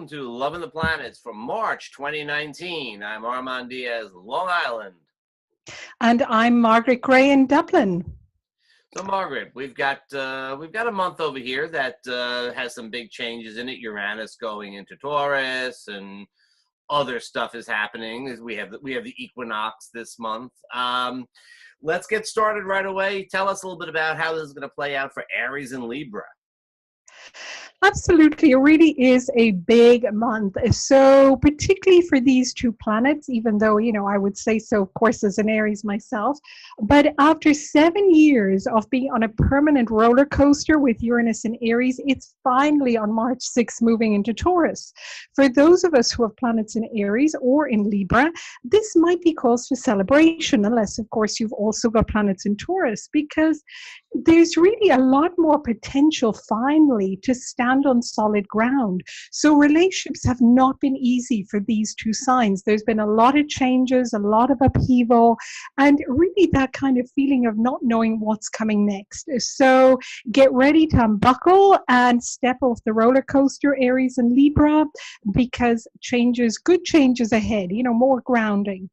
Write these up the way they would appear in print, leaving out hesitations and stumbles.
welcome to Loving the Planets for March 2019. I'm Armand Diaz, Long Island. And I'm Margaret Gray in Dublin. So, Margaret, we've got a month over here that has some big changes in it. Uranus going into Taurus, and other stuff is happening. We have the equinox this month. Let's get started right away. Tell us a little bit about how this is going to play out for Aries and Libra. Absolutely, it really is a big month. So particularly for these two planets, even though, I would say so, of course, as an Aries myself, but after 7 years of being on a permanent roller coaster with Uranus and Aries, it's finally on March 6th moving into Taurus. For those of us who have planets in Aries or in Libra, this might be cause for celebration, unless, of course, you've also got planets in Taurus, because there's really a lot more potential finally to stand on solid ground. So relationships have not been easy for these two signs. There's been a lot of changes, a lot of upheaval, and really that kind of feeling of not knowing what's coming next. So get ready to unbuckle and step off the roller coaster, Aries and Libra, because good changes ahead, more grounding.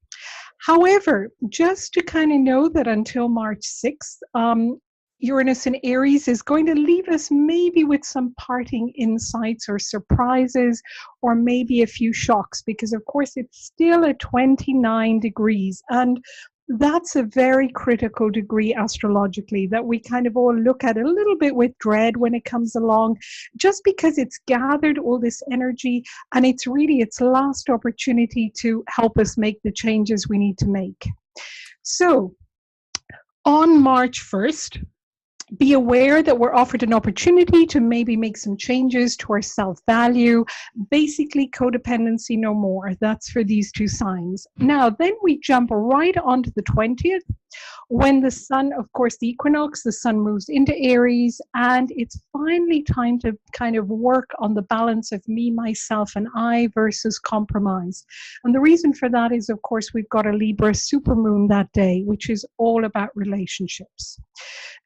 However, just to kind of know that until March 6th, Uranus in Aries is going to leave us maybe with some parting insights or surprises, or maybe a few shocks, because of course it's still at 29 degrees. And that's a very critical degree astrologically that we kind of all look at a little bit with dread when it comes along, just because it's gathered all this energy and it's really its last opportunity to help us make the changes we need to make. So on March 1st, be aware that we're offered an opportunity to maybe make some changes to our self-value, basically codependency no more. That's for these two signs. Now, then we jump right onto the 20th, when the sun, of course, the equinox, the sun moves into Aries, and it's finally time to kind of work on the balance of me, myself, and I versus compromise. And the reason for that is, of course, we've got a Libra supermoon that day, which is all about relationships.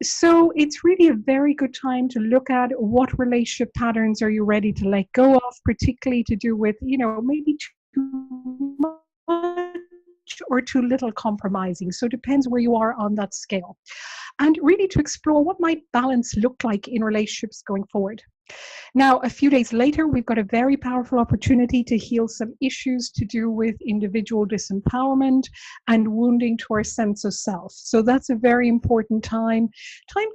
So it's really a very good time to look at what relationship patterns are you ready to let go of, particularly to do with, maybe too much or too little compromising. So it depends where you are on that scale. And really to explore what might balance look like in relationships going forward. Now, a few days later, we've got a very powerful opportunity to heal some issues to do with individual disempowerment and wounding to our sense of self. So that's a very important time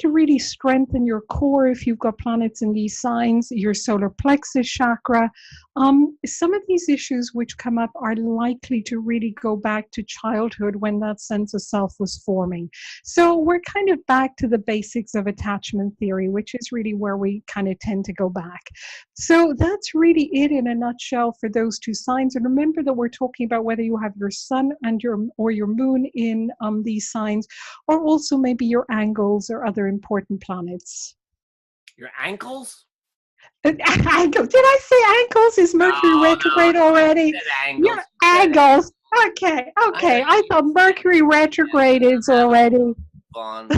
to really strengthen your core if you've got planets in these signs, your solar plexus chakra. Some of these issues which come up are likely to really go back to childhood when that sense of self was forming. So we're kind of back to the basics of attachment theory, which is really where we kind of tend to go back. So that's really it in a nutshell for those two signs. And remember that we're talking about whether you have your sun and your moon in these signs, or also maybe your angles or other important planets. Your ankles? Ankles. Did I say ankles? Is Mercury retrograde already? Angles. Your angles. Okay. I thought Mercury retrograde is already. Fun.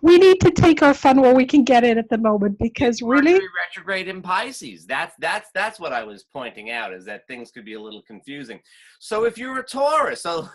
We need to take our fun while we can get it at the moment, because really Mercury retrograde in Pisces. That's what I was pointing out, is that things could be a little confusing. So if you're a Taurus, so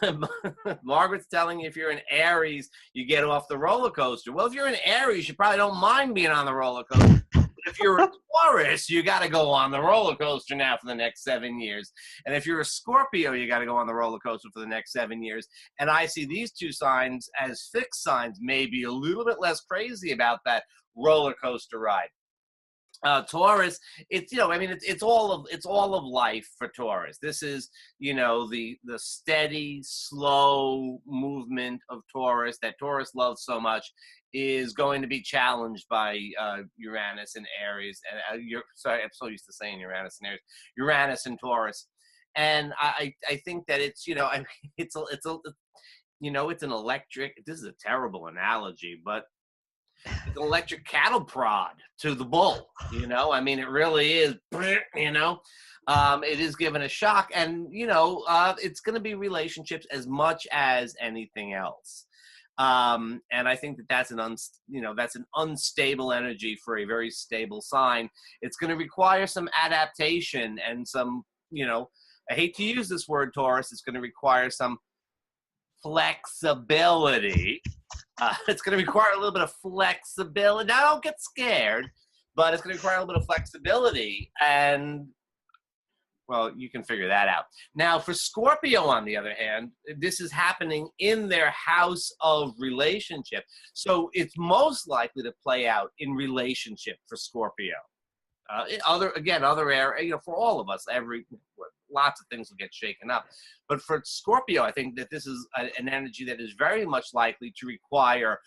Margaret's telling you if you're an Aries, you get off the roller coaster. Well, if you're an Aries, you probably don't mind being on the roller coaster. If you're a Taurus, you got to go on the roller coaster now for the next 7 years. And if you're a Scorpio, you got to go on the roller coaster for the next 7 years. And I see these two signs as fixed signs, maybe a little bit less crazy about that roller coaster ride. Taurus, it's all of life for Taurus. This is the steady, slow movement of Taurus that Taurus loves so much is going to be challenged by Uranus and Aries. And sorry, I'm so used to saying Uranus and Aries, Uranus and Taurus. And I think that it's it's an electric. This is a terrible analogy, but it's an electric cattle prod to the bull, it really is, it is given a shock, and, it's going to be relationships as much as anything else. And I think that that's that's an unstable energy for a very stable sign. It's going to require some adaptation and some, I hate to use this word, Taurus. It's going to require some flexibility. It's going to require a little bit of flexibility. Now, don't get scared, but it's going to require a little bit of flexibility. And, well, you can figure that out. Now, for Scorpio, on the other hand, this is happening in their house of relationship. So it's most likely to play out in relationship for Scorpio. Other area, for all of us, lots of things will get shaken up. But for Scorpio, I think that this is an energy that is very much likely to require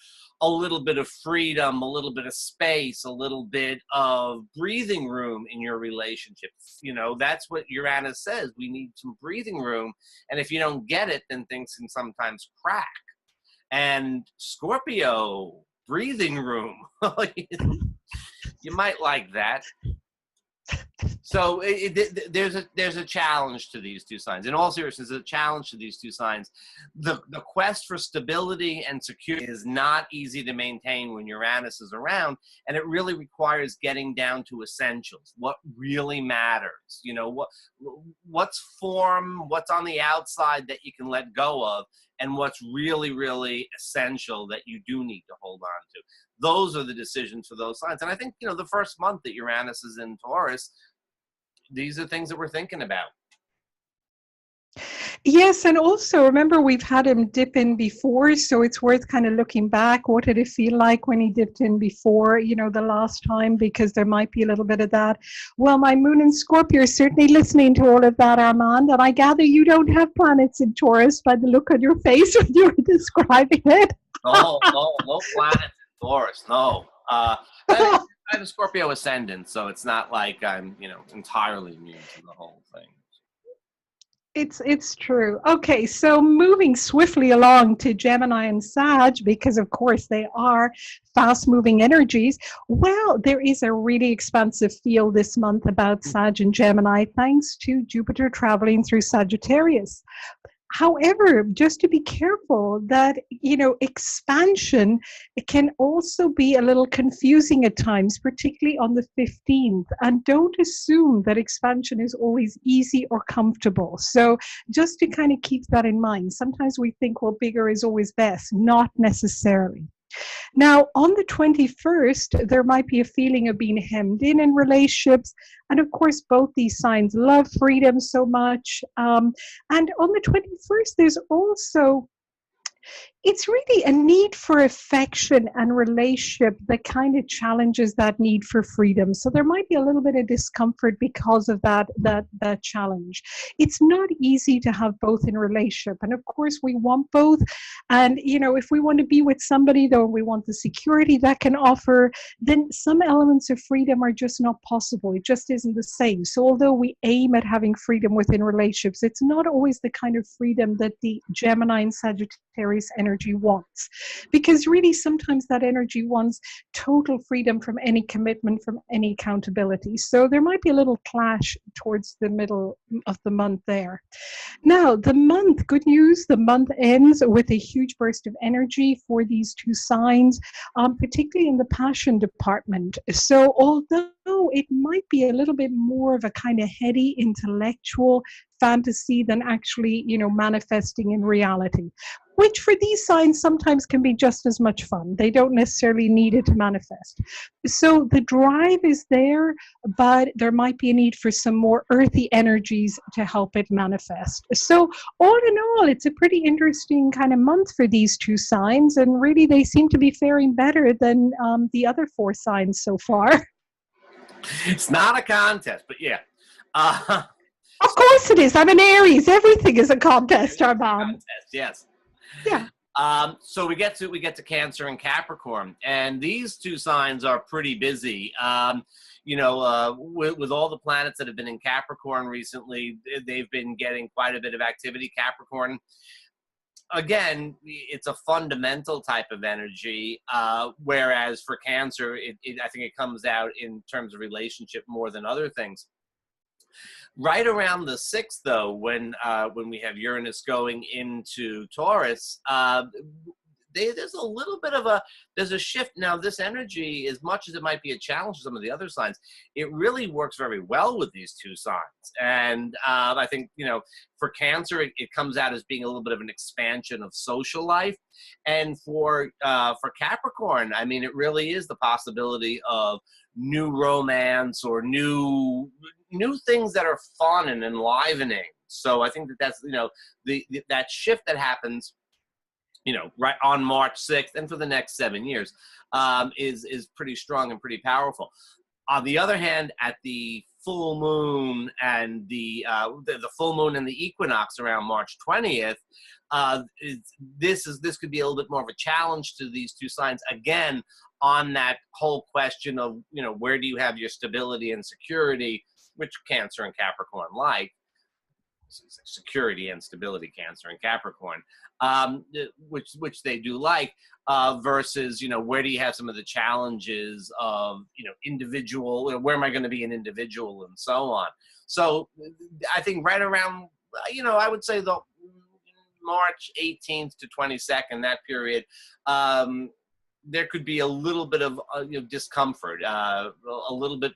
a little bit of freedom, a little bit of space, a little bit of breathing room in your relationship. That's what Uranus says. We need some breathing room. And if you don't get it, then things can sometimes crack. And Scorpio, breathing room. You might like that. So there's a challenge to these two signs. In all seriousness, there's a challenge to these two signs. The quest for stability and security is not easy to maintain when Uranus is around, and it really requires getting down to essentials. What really matters? What's form, what's on the outside that you can let go of, and what's really, really essential that you do need to hold on to. Those are the decisions for those signs. And I think, the first month that Uranus is in Taurus, these are things that we're thinking about. Yes, and also remember we've had him dip in before, so it's worth kind of looking back. What did it feel like when he dipped in before, the last time, because there might be a little bit of that. Well, my moon in Scorpio is certainly listening to all of that, Armand, and I gather you don't have planets in Taurus by the look on your face when you were describing it. No planets in Taurus, no. I have a Scorpio ascendant, so it's not like I'm, entirely immune to the whole thing. It's true. Okay, so moving swiftly along to Gemini and Sag, because of course they are fast-moving energies. Well, there is a really expansive feel this month about Sag and Gemini, thanks to Jupiter traveling through Sagittarius. However, just to be careful that, expansion, it can also be a little confusing at times, particularly on the 15th. And don't assume that expansion is always easy or comfortable. So just to kind of keep that in mind, sometimes we think, well, bigger is always best. Not necessarily. Now, on the 21st, there might be a feeling of being hemmed in relationships. And of course, both these signs love freedom so much. And on the 21st, there's also, it's really a need for affection and relationship that kind of challenges that need for freedom. So there might be a little bit of discomfort because of that challenge. It's not easy to have both in a relationship. And of course, we want both. And, if we want to be with somebody, though, we want the security that can offer, then some elements of freedom are just not possible. It just isn't the same. So although we aim at having freedom within relationships, it's not always the kind of freedom that the Gemini and Sagittarius energy wants, because really sometimes that energy wants total freedom from any commitment, from any accountability. So there might be a little clash towards the middle of the month there. Now, the month, good news, the month ends with a huge burst of energy for these two signs, particularly in the passion department. So although it might be a little bit more of a kind of heady intellectual fantasy than actually, manifesting in reality, which for these signs sometimes can be just as much fun. They don't necessarily need it to manifest. So the drive is there, but there might be a need for some more earthy energies to help it manifest. So all in all, it's a pretty interesting kind of month for these two signs, and really they seem to be faring better than the other four signs so far. It's not a contest, but yeah. Of course it is. I'm an Aries. Everything is a contest, Armand. Contest, yes. Yeah. So we get to Cancer and Capricorn, and these two signs are pretty busy. With all the planets that have been in Capricorn recently, they've been getting quite a bit of activity. Capricorn, again, it's a fundamental type of energy, whereas for Cancer, I think it comes out in terms of relationship more than other things. Right around the 6th, though, when we have Uranus going into Taurus, there's a little bit of there's a shift. Now, this energy, as much as it might be a challenge for some of the other signs, it really works very well with these two signs. And I think, for Cancer, it comes out as being a little bit of an expansion of social life. And for Capricorn, I mean, it really is the possibility of new romance or new things that are fun and enlivening. So I think that's that shift that happens, right on March 6th and for the next 7 years, is pretty strong and pretty powerful. On the other hand, at the full moon and the full moon and the equinox around March 20th, this could be a little bit more of a challenge to these two signs again, on that whole question of where do you have your stability and security, which Cancer and Capricorn like. Security and stability, Cancer and Capricorn, which they do like, versus where do you have some of the challenges of individual, where am I going to be an individual, and so on. So I think right around I would say the March 18th to 22nd, that period, there could be a little bit of discomfort, a little bit,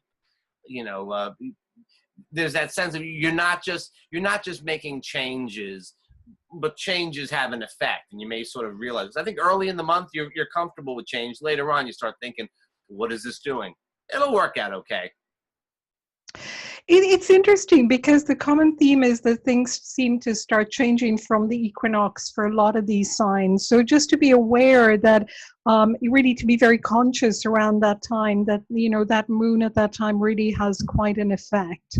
there's that sense of you're not just making changes, but changes have an effect, and you may sort of realize. I think early in the month you're comfortable with change. Later on, you start thinking, "What is this doing?" It'll work out okay. It's interesting because the common theme is that things seem to start changing from the equinox for a lot of these signs. So just to be aware that really to be very conscious around that time, that that moon at that time really has quite an effect.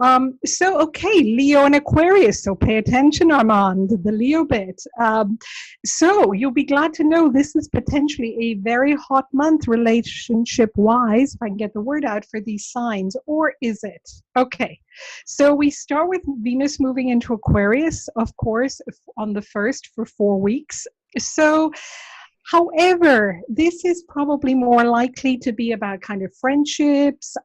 Okay, Leo and Aquarius. So pay attention, Armand, the Leo bit. So you'll be glad to know this is potentially a very hot month relationship-wise, if I can get the word out, for these signs. Or is it? Okay, so we start with Venus moving into Aquarius, of course, on the 1st for 4 weeks. So however, this is probably more likely to be about kind of friendships,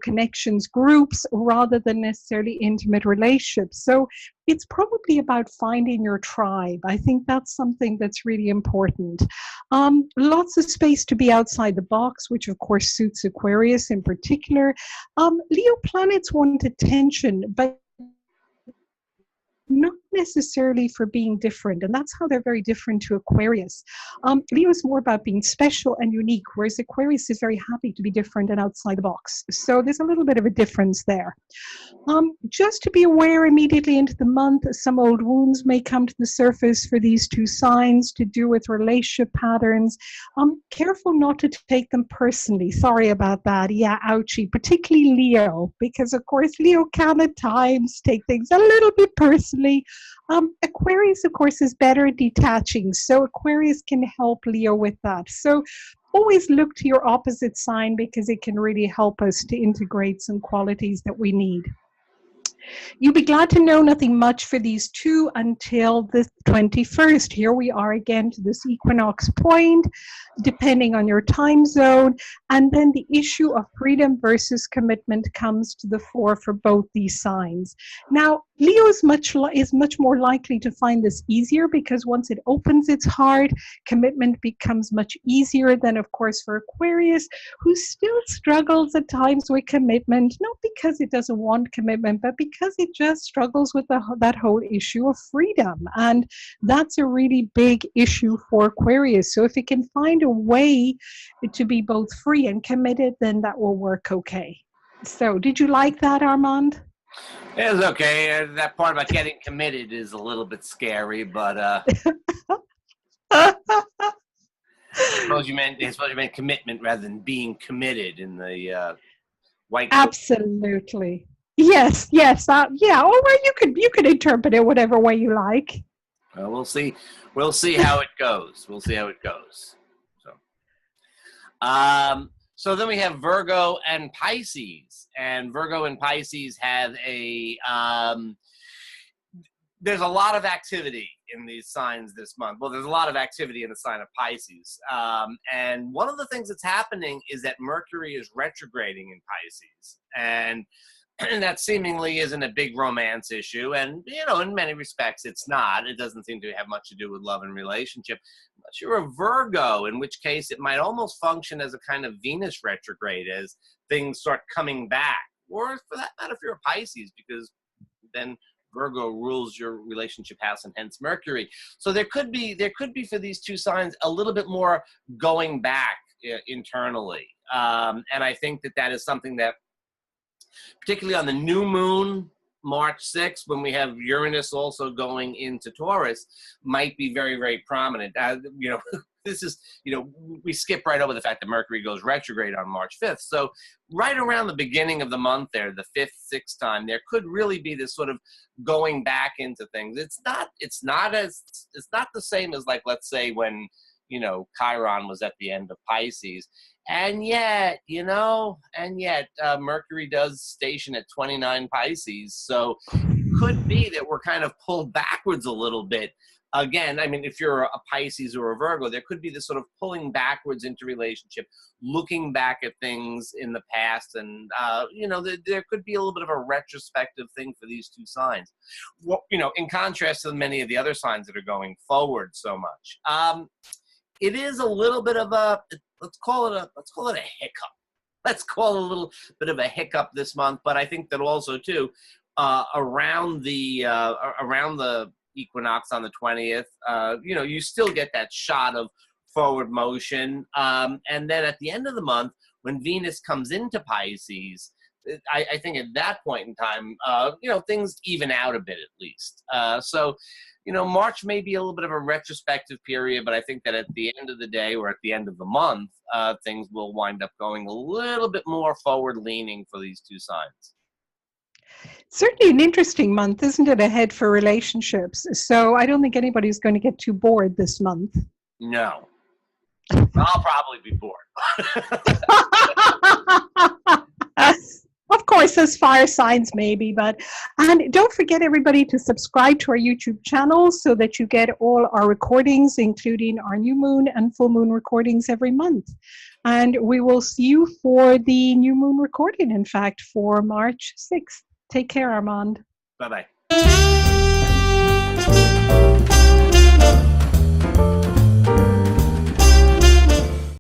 connections, groups, rather than necessarily intimate relationships. So it's probably about finding your tribe. I think that's something that's really important. Lots of space to be outside the box, which of course suits Aquarius in particular. Leo planets want attention, but not necessarily for being different, and that's how they're very different to Aquarius. Leo is more about being special and unique, whereas Aquarius is very happy to be different and outside the box. So there's a little bit of a difference there. Just to be aware, immediately into the month, some old wounds may come to the surface for these two signs to do with relationship patterns. Careful not to take them personally. Sorry about that. Yeah, ouchie. Particularly Leo, because of course Leo can at times take things a little bit personally. Aquarius, of course, is better at detaching, so Aquarius can help Leo with that. So always look to your opposite sign, because it can really help us to integrate some qualities that we need. You'll be glad to know nothing much for these two until the 21st. Here we are again to this equinox point, depending on your time zone. And then the issue of freedom versus commitment comes to the fore for both these signs. Now, Leo is much more likely to find this easier, because once it opens its heart, commitment becomes much easier than, of course, for Aquarius, who still struggles at times with commitment, not because it doesn't want commitment, but because it just struggles with that whole issue of freedom. And that's a really big issue for Aquarius. So if it can find a way to be both free and committed, then that will work okay. So did you like that, Armand? It's okay. That part about getting committed is a little bit scary, but I suppose you meant commitment rather than being committed in the white. Absolutely. Yes. Yeah. Or you could interpret it whatever way you like. Well, we'll see. We'll see how it goes. So then we have Virgo and Pisces, and Virgo and Pisces have there's a lot of activity in these signs this month. Well, there's a lot of activity in the sign of Pisces. And one of the things that's happening is that Mercury is retrograding in Pisces. And that seemingly isn't a big romance issue. And, in many respects, it's not. It doesn't seem to have much to do with love and relationship. Unless you're a Virgo, in which case it might almost function as a kind of Venus retrograde as things start coming back. Or for that matter, if you're a Pisces, because then Virgo rules your relationship house and hence Mercury. So there could be for these two signs a little bit more going back internally. And I think that is something that, particularly on the new moon, March 6th, when we have Uranus also going into Taurus, might be very, very prominent. This is, we skip right over the fact that Mercury goes retrograde on March 5th. So right around the beginning of the month there, the 5th, 6th time, there could really be this sort of going back into things. It's not the same as, like, let's say when, Chiron was at the end of Pisces. And yet, Mercury does station at 29 Pisces. So it could be that we're kind of pulled backwards a little bit. Again, I mean, if you're a Pisces or a Virgo, there could be this sort of pulling backwards into relationship, looking back at things in the past. And, there could be a little bit of a retrospective thing for these two signs. Well, in contrast to many of the other signs that are going forward so much. It is a little bit of let's call it a hiccup. Let's call it a little bit of a hiccup this month. But I think that also too, around the equinox on the 20th, you still get that shot of forward motion. And then at the end of the month, when Venus comes into Pisces, I think at that point in time, things even out a bit at least. So March may be a little bit of a retrospective period, but I think that at the end of the day or at the end of the month, things will wind up going a little bit more forward leaning for these two signs. Certainly an interesting month, isn't it, ahead for relationships? So I don't think anybody's going to get too bored this month. No. I'll probably be bored. Of course, as fire signs maybe, and don't forget, everybody, to subscribe to our YouTube channel so that you get all our recordings, including our new moon and full moon recordings every month. And we will see you for the new moon recording, in fact, for March 6th. Take care, Armand. Bye-bye.